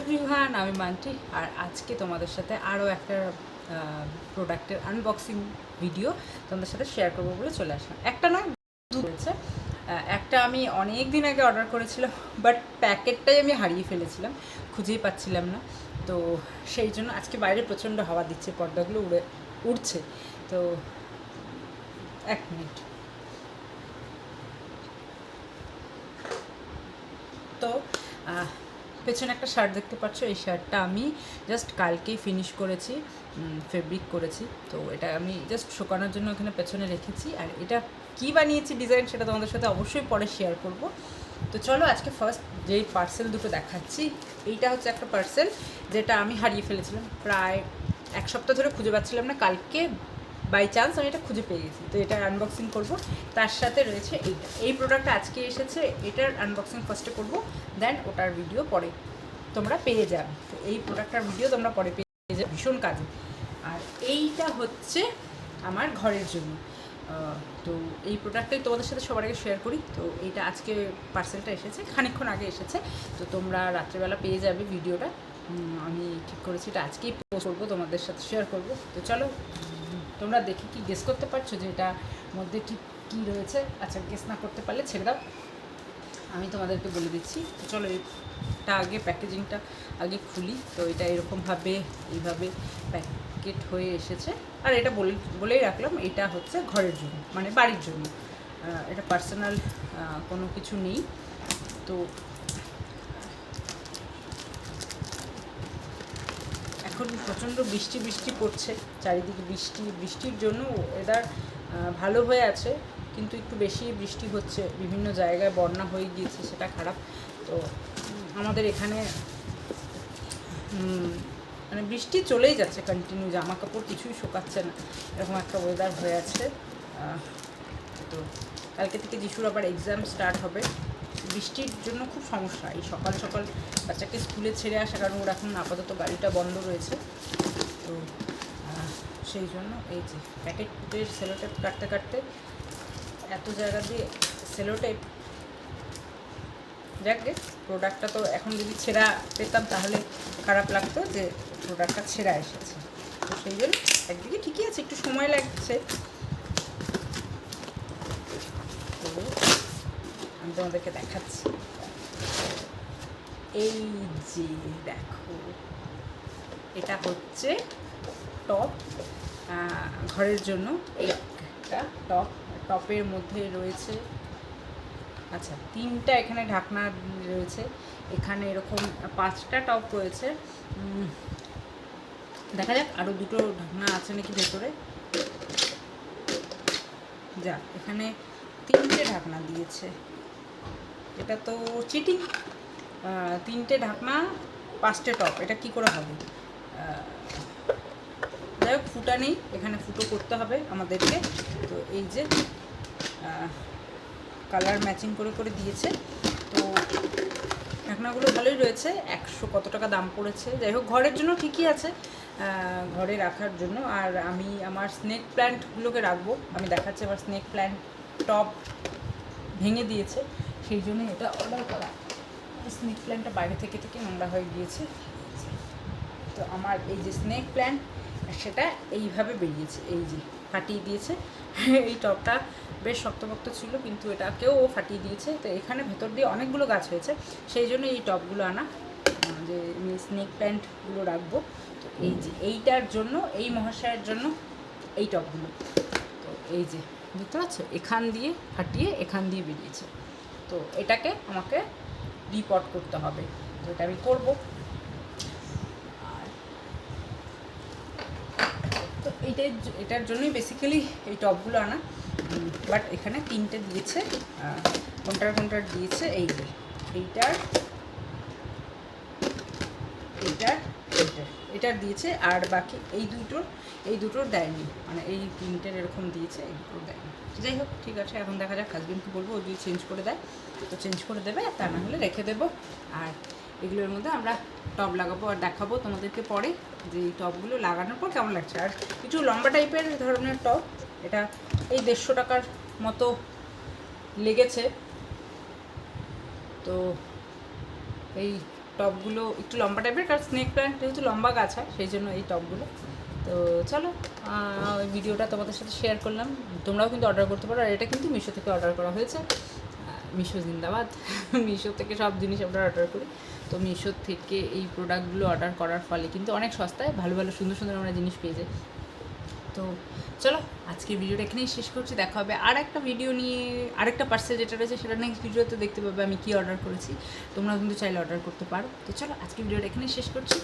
Everyone, আমি মান্টি। আর আজকে তোমাদের সাথে আরও একটা প্রোডাক্টের আনবক্সিং ভিডিও তোমাদের সাথে শেয়ার করবো বলে চলে আসলাম। একটা নয়, দুটো হয়েছে। একটা আমি অনেক দিন আগে অর্ডার করেছিলাম, বাট প্যাকেটটাই আমি হারিয়ে ফেলেছিলাম, খুঁজেই পাচ্ছিলাম না। তো সেই জন্য আজকে বাইরে প্রচণ্ড হাওয়া দিচ্ছে, পর্দাগুলো উড়ছে। তো এক মিনিট। তো পেছনে একটা শার্ট দেখতে পাচ্ছ, এই শার্টটা আমি জাস্ট কালকেই ফিনিশ করেছি, ফেব্রিক করেছি। তো এটা আমি জাস্ট শুকানোর জন্য ওখানে পেছনে রেখেছি। আর এটা কী বানিয়েছি ডিজাইন, সেটা তোমাদের সাথে অবশ্যই পরে শেয়ার করব। তো চলো আজকে ফার্স্ট যেই পার্সেল দুটো দেখাচ্ছি, এইটা হচ্ছে একটা পার্সেল যেটা আমি হারিয়ে ফেলেছিলাম, প্রায় এক সপ্তাহ ধরে খুঁজে পাচ্ছিলাম না। কালকে বাই চান্স আমি এটা খুঁজে পেয়ে গেছি, তো এটা আনবক্সিং করব। তার সাথে রয়েছে এইটা, এই প্রোডাক্টটা আজকে এসেছে, এটার আনবক্সিং ফার্স্টে করব, দেন ওটার ভিডিও পরে তোমরা পেয়ে যাবে। তো এই প্রোডাক্টটার ভিডিও তোমরা পরে পেয়ে যাবে, ভীষণ কাজে। আর এইটা হচ্ছে আমার ঘরের জন্য। তো এই প্রোডাক্টটাই তোমাদের সাথে সবার আগে শেয়ার করি। তো এইটা আজকে পার্সেলটা এসেছে, খানিকক্ষণ আগে এসেছে। তো তোমরা রাত্রেবেলা পেয়ে যাবে ভিডিওটা। আমি ঠিক করেছি এটা আজকেই পোস্ট করবো, তোমাদের সাথে শেয়ার করব। তো চলো তোমরা দেখি কি গেস করতে পারছো যে এটার মধ্যে ঠিক কী রয়েছে। আচ্ছা, গেস না করতে পারলে ছেড়ে দাও, আমি তোমাদেরকে বলে দিচ্ছি। তো চলো এটা আগে প্যাকেজিংটা আগে খুলি। তো এটা এরকমভাবে এইভাবে প্যাকেট হয়ে এসেছে। আর এটা বলেই রাখলাম, এটা হচ্ছে ঘরের জন্য, মানে বাড়ির জন্য। এটা পার্সোনাল কোনো কিছু নেই। তো এখন প্রচণ্ড বৃষ্টি পড়ছে, চারিদিকে বৃষ্টির জন্য ওয়েদার ভালো হয়ে আছে, কিন্তু একটু বেশি বৃষ্টি হচ্ছে, বিভিন্ন জায়গায় বন্যা হয়ে গিয়েছে, সেটা খারাপ। তো আমাদের এখানে মানে বৃষ্টি চলেই যাচ্ছে কন্টিনিউ, জামা কাপড় কিছুই শোকাচ্ছে না, এরকম একটা ওয়েদার হয়ে আছে। তো কালকে থেকে যিশুর আবার এক্সাম স্টার্ট হবে। বৃষ্টির জন্য খুব সমস্যা এই সকাল সকাল বাচ্চাকে স্কুলে ছেড়ে আসা, কারণ ওর এখন আপাতত গাড়িটা বন্ধ রয়েছে। তো সেই জন্য এই যে প্যাকেটের সেলোটেপ কাটতে কাটতে এত জায়গা দিয়ে সেলোটেপ, যাকে প্রোডাক্টটা তো এখন যদি ছেঁড়া পেতাম তাহলে খারাপ লাগতো যে প্রোডাক্টটা ছেঁড়া এসেছে। তো সেই জন্য একদিকে ঠিকই আছে, একটু সময় লাগছে। তো আমি তোমাদেরকে দেখাচ্ছি, এই যে দেখো, এটা হচ্ছে টপ ঘরের জন্য। একটা টপের মধ্যে রয়েছে, আচ্ছা, 3টা এখানে ঢাকনা রয়েছে, এখানে এরকম 5টা টপ রয়েছে। দেখা যাক আরও 2টো ঢাকনা আছে নাকি ভেতরে। যা, এখানে 3টে ঢাকনা দিয়েছে, এটা তো চিটিং। 3টে ঢাকনা 5টে টপ, এটা কি করে হবে? যাই হোক, ফুটা নেই, এখানে ফুটো করতে হবে আমাদেরকে। তো এই যে কালার ম্যাচিং করে করে দিয়েছে। তো ঢাকনাগুলো ভালোই রয়েছে, 100 কত টাকা দাম পড়েছে। যাই হোক, ঘরের জন্য ঠিকই আছে, ঘরে রাখার জন্য। আর আমি আমার স্নেক প্ল্যান্টগুলোকে রাখবো, আমি দেখাচ্ছি। আমার স্নেক প্ল্যান্ট টপ ভেঙে দিয়েছে, সেই জন্য এটা অর্ডার করা। স্নেক প্ল্যান্টটা বাইরে থেকে নোংরা হয়ে গিয়েছে। তো আমার এই যে স্নেক প্ল্যান্ট, সেটা এইভাবে বেরিয়েছে, এই যে ফাটিয়ে দিয়েছে। এই টপটা বেশ শক্তপোক্ত ছিল, কিন্তু এটাকেও ও ফাটিয়ে দিয়েছে। তো এখানে ভেতর দিয়ে অনেকগুলো গাছ হয়েছে, সেই জন্য এই টপগুলো আনা, যে আমি স্নেক প্ল্যান্টগুলো রাখবো। তো এই যে এইটার জন্য, এই মহাশয়ের জন্য এই টপগুলো। তো এই যে বুঝতে পারছো, এখান দিয়ে ফাটিয়ে এখান দিয়ে বেরিয়েছে। তো এটাকে আমাকে রিপট করতে হবে, তো এটা আমি করবো। তো এটার জন্যই বেসিক্যালি এই টপগুলো আনা। বাট এখানে 3টে দিয়েছে, কোনটার দিয়েছে, এই যে এইটার দিয়েছে। আর বাকি এই দুটোর দেয়নি, মানে এই 3টের এরকম দিয়েছে, এই দুটোর দেয়নি। যাই হোক, ঠিক আছে, এখন দেখা যাক। হাজবেন্ডকে বলবো, ও যদি চেঞ্জ করে দেয় তো চেঞ্জ করে দেবে, তা না হলে রেখে দেবো। আর এগুলোর মধ্যে আমরা টপ লাগাবো, আর দেখাবো তোমাদেরকে পরে যে এই টপগুলো লাগানোর পর কেমন লাগছে। আর একটু লম্বা টাইপের ধরনের টপ, এটা এই 150 টাকার মতো লেগেছে। তো এই টবগুলো একটু লম্বা টাইপের, কারণ স্নেক প্ল্যান্ট যেহেতু লম্বা গাছ হয় সেই জন্য এই টবগুলো। তো চলো ওই ভিডিওটা তোমাদের সাথে শেয়ার করলাম। তোমরাও কিন্তু অর্ডার করতে পারো, আর এটা কিন্তু মিশো থেকে অর্ডার করা হয়েছে। মিশো জিন্দাবাদ। মিশো থেকে সব জিনিস আমরা অর্ডার করি। তো মিশো থেকে এই প্রোডাক্টগুলো অর্ডার করার ফলে কিন্তু অনেক সস্তায় ভালো ভালো সুন্দর সুন্দর আমরা জিনিস পেয়ে যাই। তো চলো আজকের ভিডিওটা এখানেই শেষ করছি। দেখা হবে আর একটা ভিডিও নিয়ে, আরেকটা পার্সেল যেটা রয়েছে সেটা নেক্সট ভিডিওতে দেখতে পাবে আমি কী অর্ডার করেছি। তোমরা কিন্তু চাইলে অর্ডার করতে পারো। তো চলো আজকের ভিডিওটা এখানেই শেষ করছি।